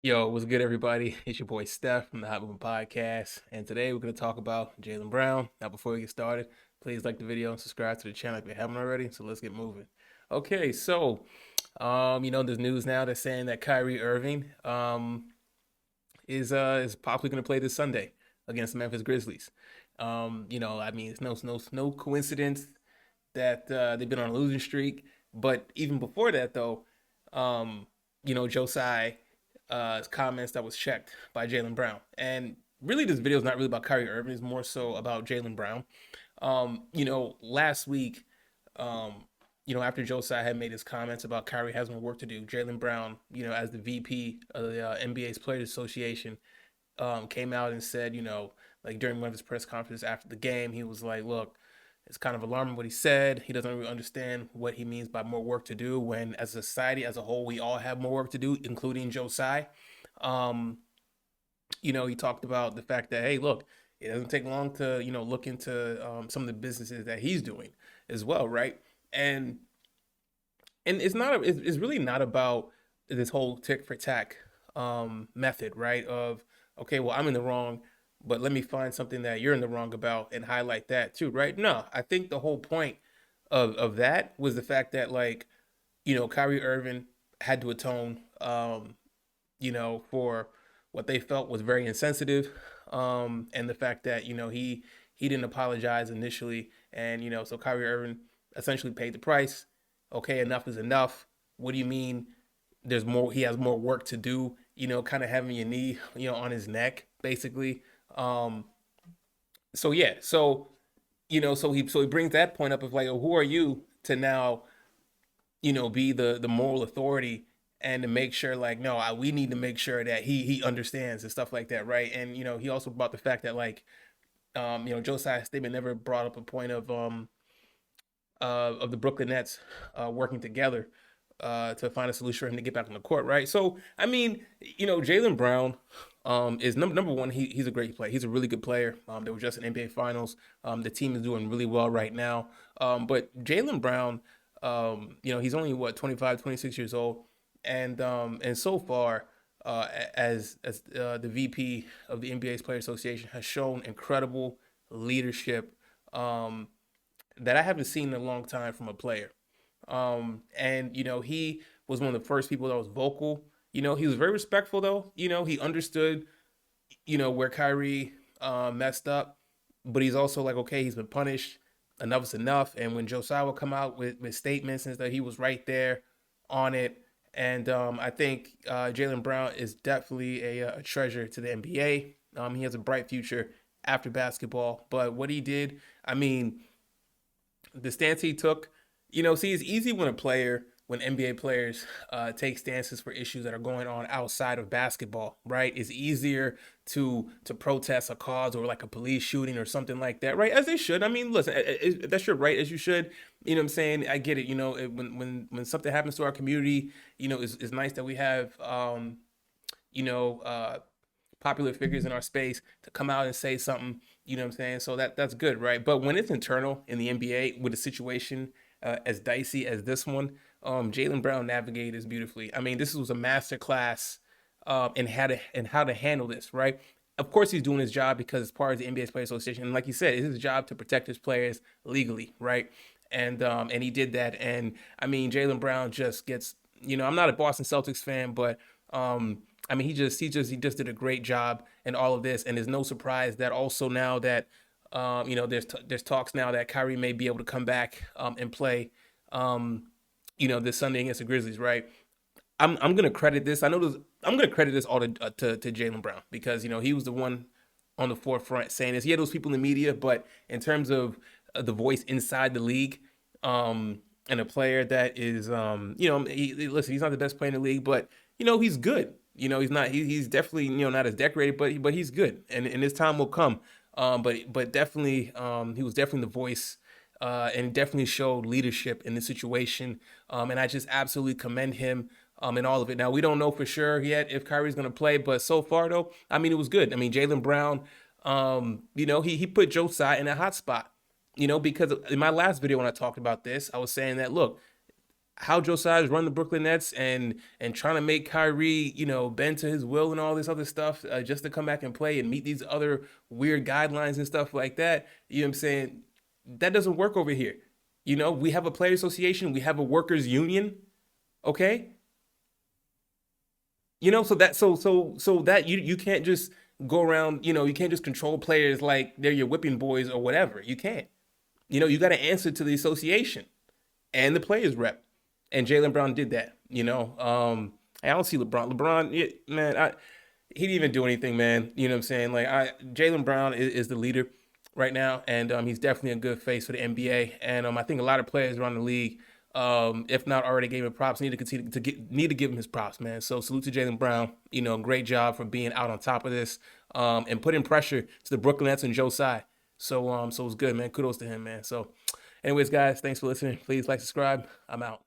Yo, what's good, everybody? It's your boy Steph from the Hot Moving Podcast, and today we're going to talk about Jaylen Brown. Now, before we get started, please like the video and subscribe to the channel if you haven't already. So let's get moving. Okay, there's news now that's saying that Kyrie Irving is possibly going to play this Sunday against the Memphis Grizzlies. It's no coincidence that they've been on a losing streak, but even before that, though, Josiah comments that was checked by Jaylen Brown. And really, this video is not really about Kyrie Irving; it's more so about Jaylen Brown. Last week, after Josiah had made his comments about Kyrie has more work to do, Jaylen Brown, as the VP of the NBA's Players Association, came out and said, like during one of his press conferences after the game, he was like, "Look, it's kind of alarming what he said. He doesn't really understand what he means by more work to do when, as a society as a whole, we all have more work to do, including Josiah." Um, he talked about the fact that, hey, look, it doesn't take long to, look into some of the businesses that he's doing as well, right? And it's really not about this whole tick for tack method, right? Of okay, well, I'm in the wrong, but let me find something that you're in the wrong about and highlight that too, right? No, I think the whole point of that was the fact that, like, Kyrie Irving had to atone, for what they felt was very insensitive, and the fact that he didn't apologize initially, and so Kyrie Irving essentially paid the price. Okay, enough is enough. What do you mean? There's more. He has more work to do. Kind of having your knee, on his neck, basically. Um, so yeah, so he brings that point up of like, oh, who are you to now, be the moral authority and to make sure, like, no, we need to make sure that he understands and stuff like that, right? And he also brought the fact that, like, Josiah statement never brought up a point of the Brooklyn Nets working together to find a solution for him to get back on the court, right? So, I mean, Jaylen Brown is number one. He's a great player. He's a really good player. They were just in NBA Finals. The team is doing really well right now. But Jaylen Brown, he's only what 25, 26 years old, and so far. As the VP of the NBA's Player Association has shown incredible leadership, that I haven't seen in a long time from a player. And he was one of the first people that was vocal. He was very respectful though. He understood, where Kyrie messed up, but he's also like, okay, he's been punished. Enough is enough. And when Josiah would come out with statements and that he was right there on it. And I think Jaylen Brown is definitely a treasure to the NBA. He has a bright future after basketball. But what he did, I mean, the stance he took, see, it's easy when NBA players take stances for issues that are going on outside of basketball, right? It's easier to protest a cause or like a police shooting or something like that, right? As they should. I mean, listen, that's your right, as you should. You know what I'm saying? I get it. When something happens to our community, it's nice that we have, you know, uh, popular figures in our space to come out and say something. You know what I'm saying? So that's good, right? But when it's internal in the NBA with a situation as dicey as this one, Jaylen Brown navigated this beautifully. I mean, this was a master class in how to handle this, right? Of course, he's doing his job because it's part of the NBA's Players Association, and like you said, it's his job to protect his players legally, right? And he did that. And I mean, Jaylen Brown just gets. I'm not a Boston Celtics fan, but I mean, he just did a great job in all of this, and there's no surprise that also now that there's talks now that Kyrie may be able to come back and play, this Sunday against the Grizzlies, right? I'm gonna credit this. I know this. I'm gonna credit this all to Jaylen Brown because he was the one on the forefront saying this. He had those people in the media, but in terms of the voice inside the league, and a player that is, listen, he's not the best player in the league, but he's good. He's not. He's definitely not as decorated, but he's good, and his time will come. But definitely, he was definitely the voice, and definitely showed leadership in the situation. And I just absolutely commend him. In all of it. Now we don't know for sure yet if Kyrie's going to play, but so far though, I mean, it was good. I mean, Jaylen Brown, he put Josiah in a hot spot. Because in my last video when I talked about this, I was saying that look, how Josiah's run the Brooklyn Nets and trying to make Kyrie, bend to his will and all this other stuff just to come back and play and meet these other weird guidelines and stuff like that. You know what I'm saying? That doesn't work over here. We have a player association, we have a workers union, okay? So that you can't just go around, you can't just control players like they're your whipping boys or whatever. You can't. You got to answer to the association and the players rep. And Jaylen Brown did that. I don't see LeBron. Man, he didn't even do anything, man. You know what I'm saying? Like, Jaylen Brown is the leader right now, and he's definitely a good face for the NBA. And I think a lot of players around the league, if not already gave him props, need to continue to need to give him his props, man. So salute to Jaylen Brown. Great job for being out on top of this, and putting pressure to the Brooklyn Nets and Joe Tsai. So it's good, man. Kudos to him, man. So, anyways, guys, thanks for listening. Please like, subscribe. I'm out.